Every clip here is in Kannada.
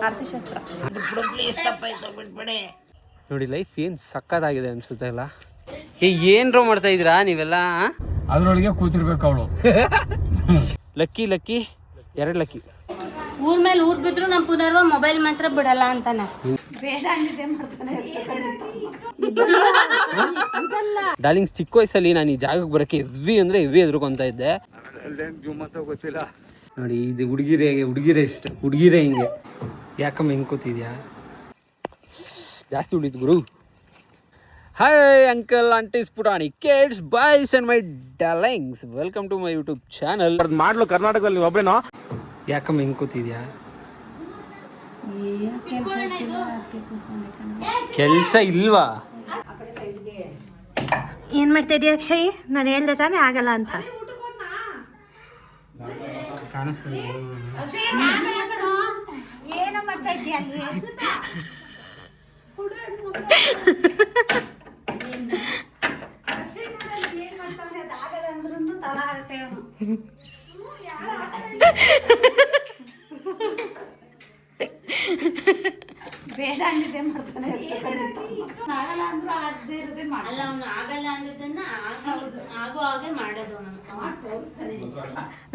ಅರ್ಥಶಾಸ್ತ್ರ ನೋಡಿ ಲೈಫ್ ಏನು ಸಕ್ಕತ್ತಾಗಿದೆ ಅನ್ಸುತ್ತೆ ಅಲ್ಲ. ಏನ್ರೋ ಮಾಡ್ತಾ ಇದ್ದೀರಾ ನೀವೆಲ್ಲ? ಅದ್ರೊಳಗೆ ಕೂತಿರ್ಬೇಕು ಅವಳು. Lucky lucky 2 lucky. ಊರ್ ಮೇಲೆ ಊರ್ ಬಿದ್ರು ನಮ್ಮ ಪುನರ್ವ ಮೊಬೈಲ್ ಮಾತ್ರ ಬಿಡಲ್ಲ ಅಂತಾನೆ. ಡಾರ್ಲಿಂಗ್ಸ್, ಚಿಕ್ಕ ವಯಸ್ಸಲ್ಲಿ ನಾನು ಈ ಜಾಗಕ್ಕೆ ಬರೋಕ್ಕೆ ಹೆವಿ ಅಂದರೆ ಹೆವಿ ಎದ್ರುಕೊಂತ ಇದ್ದೆ. ಗೊತ್ತಿಲ್ಲ ನೋಡಿ, ಇದು ಹುಡುಗಿರೇ ಇಷ್ಟ, ಹುಡುಗಿರೇ ಹಿಂಗೆ. ಯಾಕಮ್ಮ ಹಿಂಗೆ ಕೂತಿದ್ಯಾ? ಜಾಸ್ತಿ ಉಳಿತು ಗುರು. ಹಾಯ್ ಅಂಕಲ್, ಆಂಟೀಸ್, ಪುಟಾಣಿ, kids, boys and my darlings, welcome to my YouTube channel. ಮಾಡ್ಲು ಕರ್ನಾಟಕದಲ್ಲಿ ನೀವು ಒಬ್ಬರೇನೋ? ಯಾಕಮ್ಮ ಹಿಂಗೆ ಕೂತಿದ್ಯಾ? ಕೆಲಸ ಇಲ್ವಾ? ಏನ್ ಮಾಡ್ತಾ ಇದೀಯ ಅಕ್ಷಯ್? ನಾನು ಹೇಳ್ದೆ ತಾನೇ ಆಗಲ್ಲ ಅಂತ. ಏನೋ ಮಾಡ್ತಾ ಇದ್ದೀಯ ಅಲ್ಲಿ? ಬೇಡ ಅಂದಿದ್ದೆ ಮಾಡ್ತಾನೆ. ಅಲ್ಲ, ಅವನು ಆಗಲ್ಲ ಅಂದದನ್ನ ಆಗೋ ಹಾಗೆ ಮಾಡೋದು.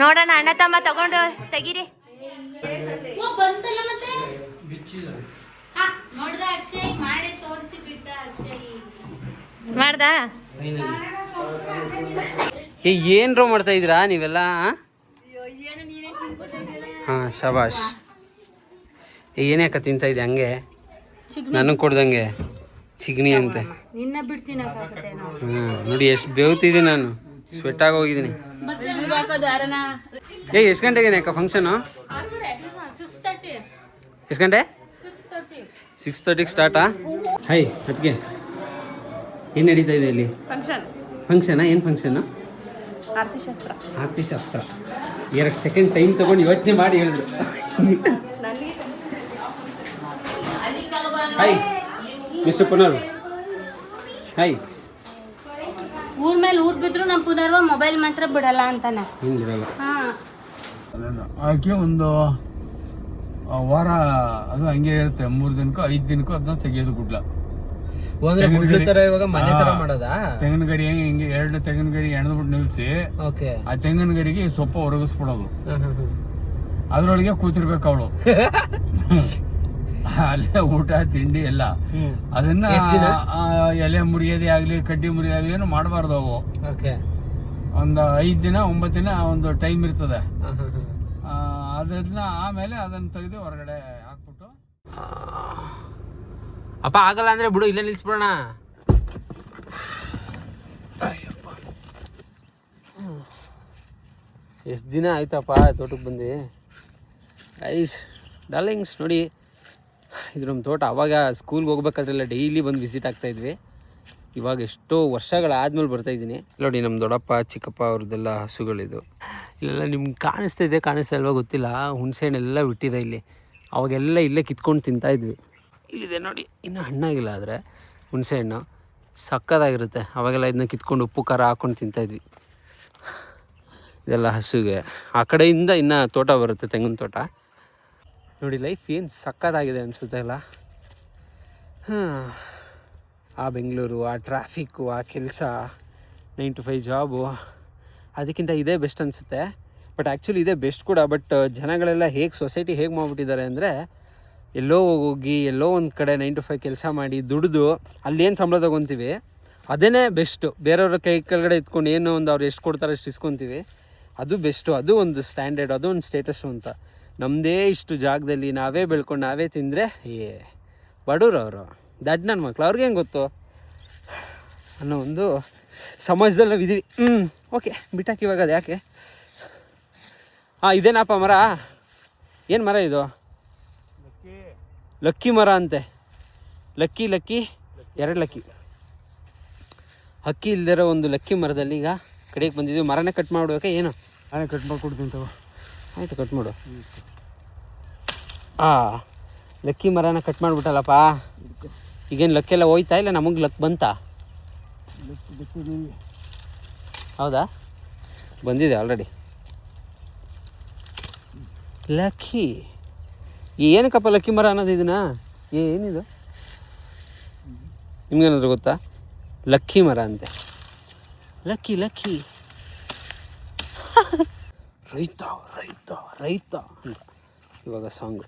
ನೋಡೋಣ, ಅಣ್ಣ ತಮ್ಮ ತಗೊಂಡು ತೆಗೀರಿ. ಬಂತಲ್ಲ ಮತ್ತೆ ನೋಡ್ದ ಅಕ್ಷಯ್? ಮಾಡಿ ತೋರಿಸಿ ಬಿಟ್ಟ ಅಕ್ಷಯ್. ಮಾಡ್ದ? ಏನ್ರೋ ಮಾಡ್ತಾ ಇದ್ದೀರಾ ನೀವೆಲ್ಲ? ಹಾಂ, ಶಬಾಷ್. ಏನ್ಯಾಕ ತಿಂತ ಇದೆ ಹಂಗೆ? ನನಗೆ ಕೊಡ್ದಂಗೆ ಚಿಗ್ನಿ ಅಂತೆ. ನಿನ್ನ ಬಿಡ್ತೀನಿ. ನೋಡಿ ಎಷ್ಟು ಬೇವ್ತಿದ್ದೀನಿ ನಾನು, ಸ್ವೆಟ್ ಆಗಿ ಹೋಗಿದ್ದೀನಿ. ಎಷ್ಟು ಗಂಟೆಗೆ ಅಕ್ಕ ಫಂಕ್ಷನು? ಎಷ್ಟು ಗಂಟೆ? 6:30ಗೆ ಸ್ಟಾರ್ಟಾ? ಹೈ ಅದಕ್ಕೆ ಏನು ನಡೀತಾ ಇದೆ ಇಲ್ಲಿ? ಫಂಕ್ಷನಾ? ಏನು ಫಂಕ್ಷನು? ಆರ್ತಿಶಾಸ್ತ್ರ. 2 ಸೆಕೆಂಡ್ ಟೈಮ್ ತಗೊಂಡು ಯೋಚನೆ ಮಾಡಿ ಹೇಳಿದ್ರು. ಹಾಯ್ ಮಿಸ್ಟರ್ ಪುನರ್. ಹಾಯ್. ಊರ್ ಮೇಲೆ ಊರ್ ಬಿದ್ರು ನಮ್ಮ ಪುನರ್ವ ಮೊಬೈಲ್ ಮಾತ್ರ ಬಿಡಲ್ಲ ಅಂತಾನೆ. ಬಿಡಲ್ಲ. ಆಕೆ ಒಂದು ವಾರ ಅದು ಹಂಗೆ ಇರುತ್ತೆ. 3 ದಿನಕ್ಕೂ 5 ದಿನಕ್ಕೂ ಅದನ್ನ ತೆಗಿಯೋದು ಗುಡ್ಲ. ಇವಾಗ ಮನೆ ತರ ಮಾಡೋದಾ? ತೆಂಗಿನ ಗರಿ ಹಿಂಗೆ 2 ತೆಂಗಿನ ಗರಿ ಎಣದ್ಬಿಟ್ಟು ನಿಲ್ಸಿ, ಆ ತೆಂಗಿನ ಗರಿಗೆ ಸೊಪ್ಪ ಒರಗಿಸ್ಬಿಡೋದು. ಅದ್ರೊಳಗೆ ಕೂತಿರ್ಬೇಕು ಅವಳು. ಅಲ್ಲೇ ಊಟ ತಿಂಡಿ ಎಲ್ಲ. ಅದನ್ನ ಎಲೆ ಮುರಿಯೋದೇ ಆಗ್ಲಿ ಕಡ್ಡಿ ಮುರಿಯೋದೇ ಆಗ್ಲಿ ಏನು ಮಾಡಬಾರ್ದು ಅವು. ಒಂದು 5 ದಿನ 9 ದಿನ ಒಂದು ಟೈಮ್ ಇರ್ತದೆ. ಅದನ್ನ ಆಮೇಲೆ ಅದನ್ನ ತೆಗೆದು ಹೊರಗಡೆ ಹಾಕ್ಬಿಟ್ಟು. ಅಪ್ಪ ಆಗಲ್ಲ ಅಂದ್ರೆ ಬಿಡು, ಇಲ್ಲೇ ನಿಲ್ಸ್ಬಿಡೋಣ. ಎಷ್ಟು ದಿನ ಆಯ್ತಪ್ಪ ತೋಟಕ್ಕೆ ಬಂದು. ಐಸ್ ಡಾರ್ಲಿಂಗ್ಸ್, ನೋಡಿ ಇದು ನಮ್ಮ ತೋಟ. ಅವಾಗ ಸ್ಕೂಲ್ಗೆ ಹೋಗ್ಬೇಕಾದ್ರೆಲ್ಲ ಡೈಲಿ ಬಂದು ವಿಸಿಟ್ ಆಗ್ತಾಯಿದ್ವಿ. ಇವಾಗ ಎಷ್ಟೋ ವರ್ಷಗಳಾದ್ಮೇಲೆ ಬರ್ತಾಯಿದ್ದೀನಿ. ನೋಡಿ ನಮ್ಮ ದೊಡ್ಡಪ್ಪ ಚಿಕ್ಕಪ್ಪ ಅವ್ರದ್ದೆಲ್ಲ ಹಸುಗಳಿದು. ಇಲ್ಲೆಲ್ಲ ನಿಮ್ಗೆ ಕಾಣಿಸ್ತಾ ಇಲ್ವಾ ಗೊತ್ತಿಲ್ಲ, ಹುಣಸೆಹಣ್ಣೆಲ್ಲ ಬಿಟ್ಟಿದೆ ಇಲ್ಲಿ. ಅವಾಗೆಲ್ಲ ಇಲ್ಲೇ ಕಿತ್ಕೊಂಡು ತಿಂತಾಯಿದ್ವಿ. ಇಲ್ಲಿದೆ ನೋಡಿ, ಇನ್ನೂ ಹಣ್ಣಾಗಿಲ್ಲ. ಆದರೆ ಹುಣಸೆಹಣ್ಣು ಸಕ್ಕತ್ತಾಗಿರುತ್ತೆ. ಅವಾಗೆಲ್ಲ ಇದನ್ನ ಕಿತ್ಕೊಂಡು ಉಪ್ಪು ಖಾರ ಹಾಕ್ಕೊಂಡು ತಿಂತಾಯಿದ್ವಿ. ಇದೆಲ್ಲ ಹಸುಗೆ. ಆ ಕಡೆಯಿಂದ ಇನ್ನು ತೋಟ ಬರುತ್ತೆ, ತೆಂಗಿನ ತೋಟ. ನೋಡಿ ಲೈಫ್ ಏನು ಸಕ್ಕತ್ತಾಗಿದೆ ಅನಿಸುತ್ತೆ ಅಲ್ಲ. ಆ ಬೆಂಗಳೂರು, ಆ ಟ್ರಾಫಿಕ್ಕು, ಆ ಕೆಲಸ, 9 to 5 ಜಾಬು, ಅದಕ್ಕಿಂತ ಇದೇ ಬೆಸ್ಟ್ ಅನಿಸುತ್ತೆ. ಬಟ್ ಆ್ಯಕ್ಚುಲಿ ಇದೇ ಬೆಸ್ಟ್ ಕೂಡ. ಬಟ್ ಜನಗಳೆಲ್ಲ ಸೊಸೈಟಿ ಹೇಗೆ ಮಾಡಿಬಿಟ್ಟಿದ್ದಾರೆ ಅಂದರೆ, ಎಲ್ಲೋ ಹೋಗಿ ಎಲ್ಲೋ ಒಂದು ಕಡೆ 9 to 5 ಕೆಲಸ ಮಾಡಿ ದುಡಿದು ಅಲ್ಲೇನು ಸಂಬಳ ತೊಗೊತೀವಿ ಅದೇ ಬೆಸ್ಟು. ಬೇರೆಯವ್ರ ಕೈ ಕೆಳಗಡೆ ಇಟ್ಕೊಂಡು ಏನೋ ಒಂದು ಅವ್ರು ಎಷ್ಟು ಕೊಡ್ತಾರೆ ಅಷ್ಟು ಇಸ್ಕೊತೀವಿ, ಅದು ಬೆಸ್ಟು. ಅದು ಒಂದು ಸ್ಟ್ಯಾಂಡರ್ಡ್, ಅದು ಒಂದು ಸ್ಟೇಟಸ್ಸು ಅಂತ. ನಮ್ಮದೇ ಇಷ್ಟು ಜಾಗದಲ್ಲಿ ನಾವೇ ಬೆಳ್ಕೊಂಡು ನಾವೇ ತಿಂದರೆ ಬಡವ್ರು ಅವರು, ದಡ್ಡ ನನ್ನ ಮಕ್ಳು, ಅವ್ರಿಗೇನು ಗೊತ್ತು ಅನ್ನೋ ಒಂದು ಸಮಾಜದಲ್ಲಿ ನಾವು ಇದೀವಿ. ಓಕೆ, ಬಿಟ್ಟಾಕಿ ಇವಾಗ ಅದು ಯಾಕೆ. ಇದೇನಪ್ಪ ಮರ? ಏನು ಮರ ಇದು? ಲಕ್ಕಿ ಮರ ಅಂತೆ. Lucky 2 lucky. ಹಕ್ಕಿ ಇಲ್ದಿರೋ ಒಂದು ಲಕ್ಕಿ ಮರದಲ್ಲಿ ಈಗ ಕಡೆಗೆ ಬಂದಿದ್ದೀವಿ. ಮರನೇ ಕಟ್ ಮಾಡ್ಬೇಕಾ ಏನು? ನಾನೇ ಕಟ್ ಮಾಡಿಕೊಡ್ತೀನಿ ತಗೋ. ಆಯಿತು, ಕಟ್ ಮಾಡು. ಲಕ್ಕಿ ಮರನ ಕಟ್ ಮಾಡಿಬಿಟ್ಟಲ್ಲಪ್ಪ. ಈಗೇನು ಲಕ್ಕೆಲ್ಲ ಹೋಯ್ತಾ ಇಲ್ಲ ನಮಗೆ ಲಕ್ ಬಂತಾ? ಹೌದಾ? ಬಂದಿದೆ ಆಲ್ರೆಡಿ. ಲಕ್ಕಿ ಏನಕ್ಕಪ್ಪ ಲಕ್ಕಿ ಮರ ಅನ್ನೋದು ಇದನ್ನ? ಏನಿದು ನಿಮ್ಗೇನಾದ್ರು ಗೊತ್ತಾ? ಲಕ್ಕಿ ಮರ ಅಂತೆ. ಲಕ್ಕಿ ಲಕ್ಕಿ ರೈತ ರೈತ ರೈತ ಅಂತ ಇವಾಗ ಸಾಂಗು.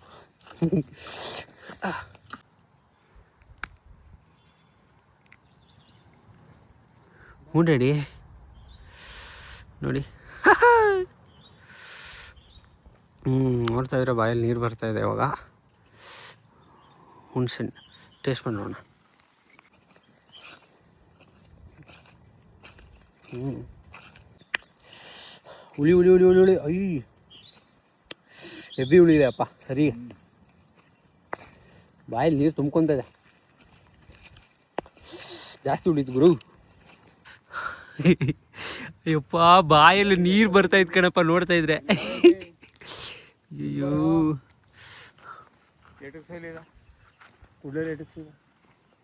ಹ್ಞೂ ಡ್ಯಾಡಿ ನೋಡಿ. ನೋಡ್ತಾ ಇದ್ರೆ ಬಾಯಲ್ಲಿ ನೀರು ಬರ್ತಾಯಿದೆ. ಇವಾಗ ಹುಣ್ಸೆಹಣ್ಣು ಟೇಸ್ಟ್ ಮಾಡಿ ನೋಡೋಣ. ಹುಳಿ ಹುಳಿ ಹುಳಿ ಹುಳಿ ಹುಳಿ ಅಯ್ಯ ಹೆವಿ ಹುಳಿ ಇದೆ ಅಪ್ಪ. ಸರಿ ಬಾಯಲ್ಲಿ ನೀರು ತುಂಬ್ಕೊತಿದೆ. ಜಾಸ್ತಿ ಉಳಿತು ಗುರು. ಅಯ್ಯಪ್ಪ ಬಾಯಲ್ಲಿ ನೀರು ಬರ್ತಾ ಇತ್ತು ಕಣಪ್ಪ ನೋಡ್ತಾ ಇದ್ರೆ. ಅಯ್ಯೋ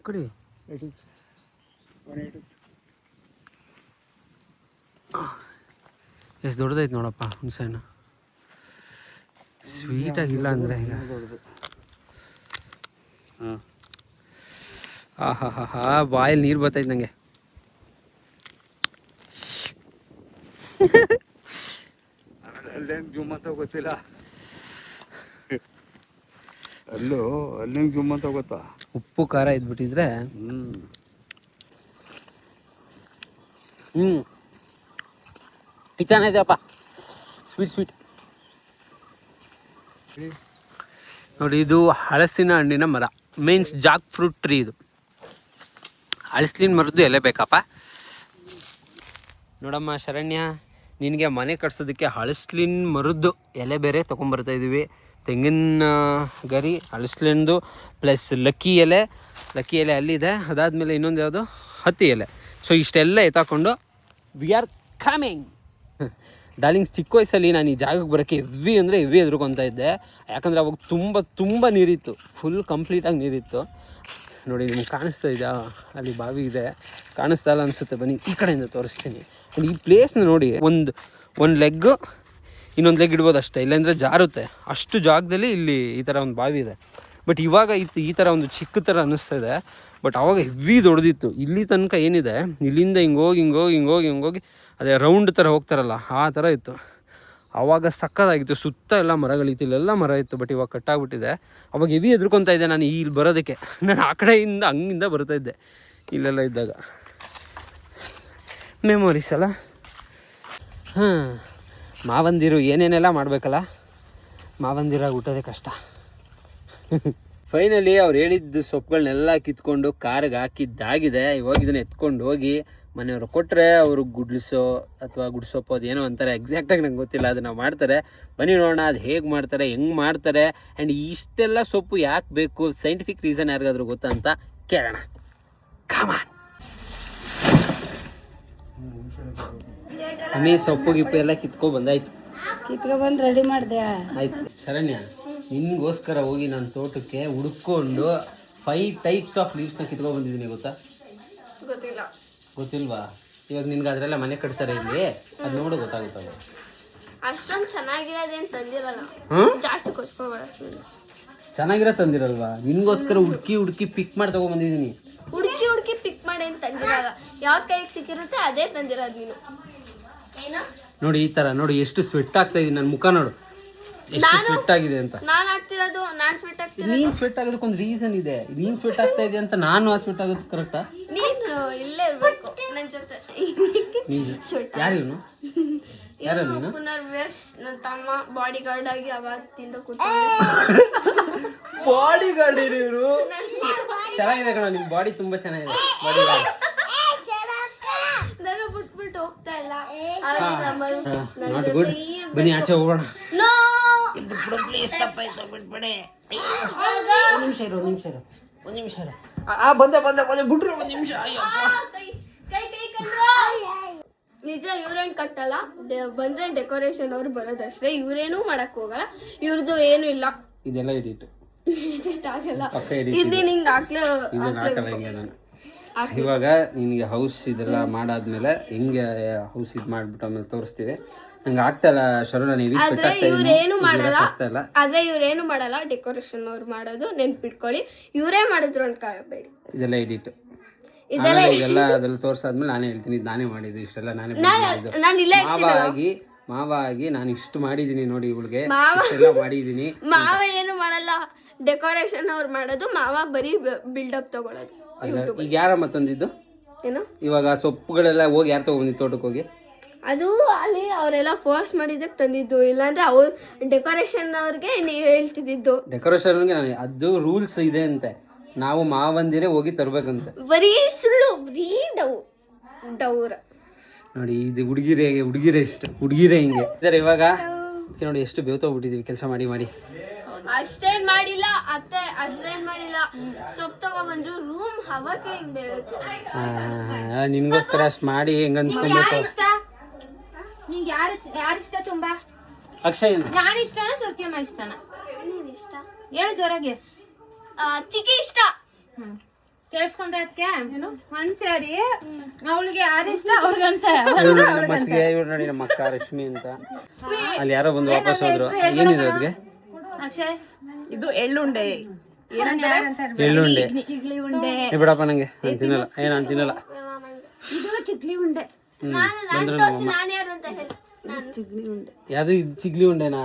ಕಡೆ ಎಷ್ಟು ದೊಡ್ಡದೈತೆ ನೋಡಪ್ಪ ಹುಣಸೆಹಣ್ಣು. ಸ್ವೀಟಾಗಿಲ್ಲ ಅಂದರೆ ಈಗ ಹಾ ಹಾ ಹಾ ಬಾಯಲ್ಲಿ ನೀರು ಬರ್ತೈತೆ ನನಗೆ. ಅಲ್ಲೇನು ಜುಮ್ ಅಂತ ಗೊತ್ತಿಲ್ಲ. ಅಲ್ಲೇನು ಜುಮ್ ಅಂತ ಗೊತ್ತಾ? ಉಪ್ಪು ಖಾರ ಇದ್ಬಿಟ್ಟಿದ್ರೆ ಇದು ಚೆನ್ನಾಗಿದೆಯಪ್ಪ. ಸ್ವೀಟ್ ಸ್ವೀಟ್ ನೋಡಿ. ಇದು ಹಲಸಿನ ಹಣ್ಣಿನ ಮರ, ಮೀನ್ಸ್ ಜಾಕ್ ಫ್ರೂಟ್ ಟ್ರೀ. ಇದು ಹಲಸಿನ ಮರದ್ದು ಎಲೆ ಬೇಕಪ್ಪ. ನೋಡಮ್ಮ ಶರಣ್ಯ, ನಿನಗೆ ಮನೆ ಕಟ್ಸೋದಕ್ಕೆ ಹಲಸಿನ ಮರದ್ದು ಎಲೆ ಬೇರೆ ತೊಗೊಂಬರ್ತಾ ಇದ್ದೀವಿ. ತೆಂಗಿನ ಗರಿ, ಹಲಸಿನದು ಪ್ಲಸ್ ಲಕ್ಕಿ ಎಲೆ ಅಲ್ಲಿದೆ. ಅದಾದಮೇಲೆ ಇನ್ನೊಂದು ಯಾವುದು ಹತ್ತಿ ಎಲೆ. ಸೊ ಇಷ್ಟೆಲ್ಲ ಎತ್ತಾಕೊಂಡು ವಿ ಆರ್ ಕಮಿಂಗ್. ಡಾರ್ಲಿಂಗ್ಸ್, ಚಿಕ್ಕ ವಯಸ್ಸಲ್ಲಿ ನಾನು ಈ ಜಾಗಕ್ಕೆ ಬರೋಕ್ಕೆ ಹೆವಿ ಅಂದರೆ ಹೆವಿ ಎದುರ್ಕೊತಾ ಇದ್ದೆ. ಯಾಕಂದರೆ ಅವಾಗ ತುಂಬ ನೀರಿತ್ತು, ಫುಲ್ ಕಂಪ್ಲೀಟಾಗಿ ನೀರಿತ್ತು. ನೋಡಿ ನಿಮ್ಗೆ ಕಾಣಿಸ್ತಾ ಇದೆಯಾ? ಅಲ್ಲಿ ಬಾವಿ ಇದೆ, ಕಾಣಿಸ್ತಾ ಇಲ್ಲ ಅನಿಸುತ್ತೆ. ಬನ್ನಿ ಈ ಕಡೆಯಿಂದ ತೋರಿಸ್ತೀನಿ. ಈ ಪ್ಲೇಸ್ನ ನೋಡಿ. ಒಂದು ಲೆಗ್ ಇನ್ನೊಂದು ಲೆಗ್ ಇಡ್ಬೋದು ಅಷ್ಟೇ, ಇಲ್ಲಾಂದರೆ ಜಾರುತ್ತೆ. ಅಷ್ಟು ಜಾಗದಲ್ಲಿ ಇಲ್ಲಿ ಈ ಥರ ಒಂದು ಬಾವಿ ಇದೆ. ಬಟ್ ಇವಾಗ ಈ ಥರ ಒಂದು ಚಿಕ್ಕ ಥರ ಅನ್ನಿಸ್ತಾ ಇದೆ. ಬಟ್ ಆವಾಗ ಹೆವಿ ದೊಡ್ಡದಿತ್ತು. ಇಲ್ಲಿ ತನಕ ಏನಿದೆ, ಇಲ್ಲಿಂದ ಹಿಂಗೋಗಿ ಅದೇ ರೌಂಡ್ ಥರ ಹೋಗ್ತಾರಲ್ಲ ಆ ಥರ ಇತ್ತು. ಆವಾಗ ಸಕ್ಕತ್ತಾಗಿತ್ತು. ಸುತ್ತ ಎಲ್ಲ ಮರಗಳಿತ್ತು, ಇಲ್ಲೆಲ್ಲ ಮರ ಇತ್ತು. ಬಟ್ ಇವಾಗ ಕಟ್ಟಾಗ್ಬಿಟ್ಟಿದೆ. ಅವಾಗ ಹೆವಿ ಎದುರ್ಕೊತಾ ಇದ್ದೆ ನಾನು ಇಲ್ಲಿ ಬರೋದಕ್ಕೆ. ನಾನು ಆ ಕಡೆಯಿಂದ ಹಂಗಿಂದ ಬರ್ತಾಯಿದ್ದೆ ಇಲ್ಲೆಲ್ಲ ಇದ್ದಾಗ. ಮೆಮೊರೀಸ್ ಅಲ್ಲ. ಮಾವಂದಿರು ಏನೇನೆಲ್ಲ ಮಾಡಬೇಕಲ್ಲ, ಮಾವಂದಿರಾಗಿ ಹುಟ್ಟೋದೇ ಕಷ್ಟ. ಫೈನಲಿ ಅವ್ರು ಹೇಳಿದ್ದು ಸೊಪ್ಪುಗಳನ್ನೆಲ್ಲ ಕಿತ್ಕೊಂಡು ಕಾರ್ಗೆ ಹಾಕಿದ್ದಾಗಿದೆ. ಇವಾಗ ಇದನ್ನು ಎತ್ಕೊಂಡು ಹೋಗಿ ಮನೆಯವರು ಕೊಟ್ಟರೆ ಅವರು ಗುಡ್ಸೋಪ್ಪು ಅದೇನೋ ಅಂತಾರೆ, ಎಕ್ಸಾಕ್ಟಾಗಿ ನಂಗೆ ಗೊತ್ತಿಲ್ಲ. ಅದನ್ನು ಮಾಡ್ತಾರೆ. ಬನ್ನಿ ನೋಡೋಣ ಅದು ಹೇಗೆ ಮಾಡ್ತಾರೆ, ಹೆಂಗೆ ಮಾಡ್ತಾರೆ, ಆ್ಯಂಡ್ ಇಷ್ಟೆಲ್ಲ ಸೊಪ್ಪು ಯಾಕೆ ಬೇಕು, ಸೈಂಟಿಫಿಕ್ ರೀಸನ್ ಯಾರಿಗಾದ್ರೂ ಗೊತ್ತಾ ಅಂತ ಕೇಳೋಣ. ಕಮಾನ್. ಅಮ್ಮಿ ಸೊಪ್ಪು ಗಿಪ್ಪು ಎಲ್ಲ ಕಿತ್ಕೊಬಂದಾಯ್ತು. ಕಿತ್ಕೊಬಂದು ರೆಡಿ ಮಾಡಿದೆ. ಆಯ್ತು ಶರಣ್ಯ, ನಿನ್ಗೋಸ್ಕರ ಹೋಗಿ ನನ್ನ ತೋಟಕ್ಕೆ ಹುಡ್ಕೊಂಡು 5 ಟೈಪ್ಸ್ ಆಫ್ ಲೀವ್ಸ್ನ ಕಿತ್ಕೊಬಂದಿದ್ದೀನಿ. ಗೊತ್ತಿಲ್ವಾ? ಇವಾಗ ನಿನ್ಗೆ ಅದರೆಲ್ಲ ಮನೆ ಕಟ್ತಾರೆ ಇಲ್ಲಿ, ಅದು ನೋಡು ಗೊತ್ತಾಗುತ್ತಲ್ಲ. ಅಷ್ಟೊಂದು ಚೆನ್ನಾಗಿರೋದೇನು ತಂದಿರಲ್ಲ, ಜಾಸ್ತಿ ಕೊಚ್ಕೋಬೇಡ. ಚೆನ್ನಾಗಿರೋ ತಂದಿರಲ್ವಾ? ನಿನ್ಗೋಸ್ಕರ ಹುಡುಕಿ ಪಿಕ್ ಮಾಡಿ ತಗೊಂಡ್ಬಂದಿದ್ದೀನಿ. ಹುಡುಕಿ ಪಿಕ್ ಮಾಡಿ ಏನು ತಂದಿರಲ್ಲ, ಯಾವ ಕೈಗೆ ಸಿಕ್ಕಿರುತ್ತೆ ಅದೇ ತಂದಿರೋದು ನೀನು. ಏನೋ ನೋಡಿ ಈ ಥರ ನೋಡಿ, ಎಷ್ಟು ಸ್ವೆಟ್ ಆಗ್ತಾ ಇದೀನಿ. ನನ್ನ ಮುಖ ನೋಡು ಎಷ್ಟು ಸ್ವೆಟ್ ಆಗಿದೆ ಅಂತ. ನಾನು ಆಗ್ತಿರೋದು, ನಾನು ಸ್ವೆಟ್ ಆಗ್ತಿರೋದು. ನೀನು ಸ್ವೆಟ್ ಆಗೋದಕ್ಕೊಂದು ರೀಸನ್ ಇದೆ. ನೀನು ಸ್ವೆಟ್ ಆಗ್ತಾ ಇದೆ ಅಂತ ನಾನು ಆ ಸ್ವೆಟ್ ಆಗೋದು ಕರೆಕ್ಟಾ? ನೀನು ಇಲ್ಲೇ ಇರಬೇಕು ನನ್ನ ಜೊತೆ. ಯಾರು ಇವನು? ಇವನು ಪುನರ್ವೇಶ್ ನನ್ನ ತಮ್ಮ, ಬಾಡಿ ಗಾರ್ಡ್ ಆಗಿ ಅವತ್ತಿಂದ ಕೂತ್ಕೊಂಡು. ಬಾಡಿ ಗಾರ್ಡ್ ಇವರು ಚೆನ್ನಾಗಿದೆ ಕಣ, ನಿಮ್ಮ ಬಾಡಿ ತುಂಬಾ ಚೆನ್ನಾಗಿದೆ. ಬಾಡಿ ಗಾರ್ಡ್ ನಾನು ಬಿಟ್ಬಿಟ್ಟು ಹೋಗ್ತಾ ಇಲ್ಲ. Not good. ಬನ್ನಿ ಆಚೆ ಹೋಗೋಣ. ಪ್ಲೀಸ್ ತಪ್ಪಾಯ್ತು, ಬಿಟ್ಬಿಡಿ. ಒಂದು ನಿಮಿಷ ಇರು. ಬಂದೆ ಬಿಟ್ರು. ಒಂದು ನಿಮಿಷ. ನಿಜ ಇವ್ರೇನ್ ಕಟ್ಟಲ್ಲ, ಬಂದ್ರೆ ಡೆಕೋರೇಷನ್ ಅವ್ರು ಬರೋದಷ್ಟೇ. ಇವ್ರೇನೂ ಮಾಡಕ್ ಹೋಗಲ್ಲ, ಇವ್ರದ್ದು ಏನು ಇಲ್ಲ. ಇದೆಲ್ಲ ಎಡಿಟ್ ಆಗಲ್ಲ. ಇದು ನಿಂಗೆ ಇವಾಗ ನಿನಗೆ ಹೌಸ್ ಇದೆಲ್ಲ ಮಾಡಾದ್ಮೇಲೆ ಹೆಂಗೆ ಹೌಸ್ ಇದು ಮಾಡಿಬಿಟ್ಟು ಆಮೇಲೆ ತೋರಿಸ್ತೀವಿ. ನಂಗೆ ಆಗ್ತಾಯಿಲ್ಲ ಶರು, ನಾನು ಇಲ್ಲಿ ಸ್ವೆಟ್ ಆದ್ರೆ ಆಗ್ತಾ ಇವ್ರೇನು ಮಾಡಲ್ಲ ಆಗ್ತಾಯಿಲ್ಲ. ಆದ್ರೆ ಇವ್ರೇನು ಮಾಡಲ್ಲ, ಡೆಕೋರೇಷನ್ ಅವ್ರು ಮಾಡೋದು ನೆನ್ಪಿಟ್ಕೊಳ್ಳಿ. ಇವರೇ ಮಾಡಿದ್ರು ಅನ್ಕೋಬೇಡಿ. ಇದೆಲ್ಲ ಎಡಿಟ್ ಇದೆಲ್ಲ ಇದೆಲ್ಲ ಅದ್ರಲ್ಲಿ ತೋರ್ಸಾದ್ಮೇಲೆ ನಾನೇ ಹೇಳ್ತೀನಿ ಇದು ನಾನೇ ಮಾಡಿದ್ದು, ಇಷ್ಟೆಲ್ಲ ನಾನೇ ಮಾಡಿದ್ದು. ನಾನು ಇಲ್ಲೇ ಮಾವ ಆಗಿ ನಾನು ಇಷ್ಟು ಮಾಡಿದ್ದೀನಿ ನೋಡಿ, ಇವಳಿಗೆ ಮಾವ ಇಷ್ಟೆಲ್ಲ ಮಾಡಿದ್ದೀನಿ. ಮಾವ ಏನು ಮಾಡಲ್ಲ, ಡೆಕೋರೇಷನ್ ಅವ್ರು ಮಾಡೋದು, ಮಾವ ಬರೀ ಬಿಲ್ಡಪ್ ತಗೊಳ್ಳೋದು. ಈಗ ಯಾರಮ್ಮ ತಂದಿದ್ದು? ಏನು ಇವಾಗ ಸೊಪ್ಪುಗಳೆಲ್ಲ ಹೋಗಿ ಯಾರು ತಗೊಂಡಿದ್ದು ತೋಟಕ್ಕೆ ಹೋಗಿ? ಅದು ಅಲ್ಲಿ ಅವರೆಲ್ಲ ಫೋರ್ಸ್ ಮಾಡಿದ್ದಕ್ಕೆ ತಂದಿದ್ದು, ಇಲ್ಲಾಂದ್ರೆ ಅವ್ರು ಡೆಕೋರೇಷನ್ ಅವ್ರಿಗೆ ನೀವು ಹೇಳ್ತಿದ್ದು. ಡೆಕೋರೇಷನ್ಗೆ ನಾನು ಅದು ರೂಲ್ಸ್ ಇದೆ ಅಂತೆ, ನಾವು ಮಾವಂದಿರೇ ಹೋಗಿ ತರ್ಬೇಕಂತೆ. ಬರೀ ಸುಳ್ಳು, ಬರೀ ಡೌರ ನೋಡಿ ಇದು ಹುಡುಗಿರೇ ಇಷ್ಟ, ಹುಡುಗಿರೇ ಹಿಂಗೆ ಇದ್ದಾರೆ. ಇವಾಗ ನೋಡಿ ಎಷ್ಟು ಬೇವ್ತೋಗ್ಬಿಟ್ಟಿದೀವಿ ಕೆಲಸ ಮಾಡಿ ಮಾಡಿ. ಅಷ್ಟೇನ್ ಮಾಡಿಲ್ಲ ಅತ್ತೆ, ಅಷ್ಟೇನ್ ಮಾಡಿಲ್ಲ. ಸೊಪ್ಪು ತಗೊಬಂದ್ರು ರೂಮ್ ಹವಕ್ಕೆ ಹಿಂಗ್ ನಿನ್ಗೋಸ್ಕರ ಅಷ್ಟು ಮಾಡಿ ಹೆಂಗ ಅನ್ಸ್ಕೊಬೇಕು. ನಿಂಗೆ ಯಾರು ಇಷ್ಟ ತುಂಬಾ? ಅಕ್ಷಯ್ ನಾನು ಇಷ್ಟನಾ ಶ್ರುತಿಯಮ್ಮ ಇಷ್ಟನಾ? ಇಷ್ಟ, ಹೇಳು ಜೋರಾಗಿ. ಚಿಕ್ಕಿ ಇಷ್ಟ. ಕೇಳಿಸ್ಕೊಂಡ್ರೆ ಅದಕ್ಕೆ ಒಂದ್ಸರಿ ಅವಳಿಗೆ ಯಾರು ಇಷ್ಟ ಅವ್ರಿಗಂತ ಮತ್ತೆ ಇವ್ರು ನೋಡಿ ನಮ್ಮ ಅಕ್ಕ ರಶ್ಮಿ ಅಂತ, ಅಲ್ಲಿ ಯಾರೋ ಬಂದು ವಾಪಸ್ ಹೋದ್ರು. ಏನಿದೆ ಅದ್ಗೆ? ಅಕ್ಷಯ್ ಇದು ಎಳ್ಳುಂಡೆ. ಎಳ್ಳುಂಡೆ ಚಿಗ್ಲಿ ಉಂಡೆ. ಬಿಡಪ್ಪ ನಂಗೆ ನಾನು ತಿನ್ನಲ್ಲ, ನಾನು ತಿನ್ನಲ್ಲ. ಇದು ಚಿಗ್ಲಿ ಉಂಡೆ. ಬಂದ್ರು ನಮ್ಮಮ್ಮ. ನಾನು ಯಾರು ಅಂತ ಹೇಳಿ. ಯಾವ್ದು ಇದು ಚಿಗ್ಲಿ ಉಂಡೆನಾ?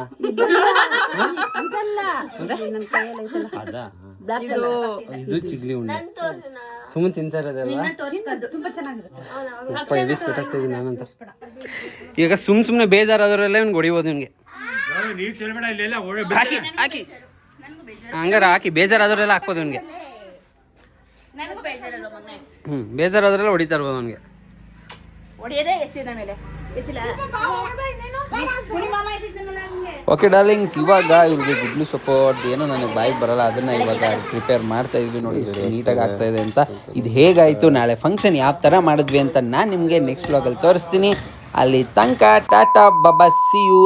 ಅದಾ ಇದು ಚಿಗ್ಲಿ ಉಂಡೆ. ಸುಮ್ಮನೆ ತಿಂತಾ ಇರೋದಲ್ಲ, ನಾನಂತ. ಈಗ ಸುಮ್ಮನೆ ಬೇಜಾರಾದ್ರೆಲ್ಲ ಇವ್ನಿಗೆ ಹೊಡಿಬೋದು. ಇವ್ನಿಗೆ ಹಾಕಿ ಹಾಕಿ ಹಂಗಾರ ಹಾಕಿ, ಬೇಜಾರಾದ್ರೆಲ್ಲ ಹಾಕ್ಬೋದು ಇವ್ನಿಗೆ. ಬೇಜಾರಾದ್ರೆಲ್ಲ ಹೊಡಿತಾ ಇರ್ಬೋದು ಅವ್ನಿಗೆ. ಓಕೆ ಡಾರ್ಲಿಂಗ್ಸ್, ಇವಾಗ ಇವ್ರಿಗೆ ಗುಡ್ಲು ಸಪೋರ್ಟ್ ಏನೋ ನನಗೆ ಬಾಯಿಗೆ ಬರಲ್ಲ, ಅದನ್ನ ಇವಾಗ ಪ್ರಿಪೇರ್ ಮಾಡ್ತಾ ಇದ್ವಿ. ನೋಡಿ ಎಷ್ಟು ನೀಟಾಗಿ ಆಗ್ತಾ ಇದೆ ಅಂತ. ಇದು ಹೇಗಾಯಿತು, ನಾಳೆ ಫಂಕ್ಷನ್ ಯಾವ ಥರ ಮಾಡಿದ್ವಿ ಅಂತ ನಾನು ನಿಮಗೆ ನೆಕ್ಸ್ಟ್ ವ್ಲಾಗಲ್ಲಿ ತೋರಿಸ್ತೀನಿ. ಅಲ್ಲಿ ತನಕ ಟಾಟಾ ಬಾಬಾ, ಸಿ ಯು.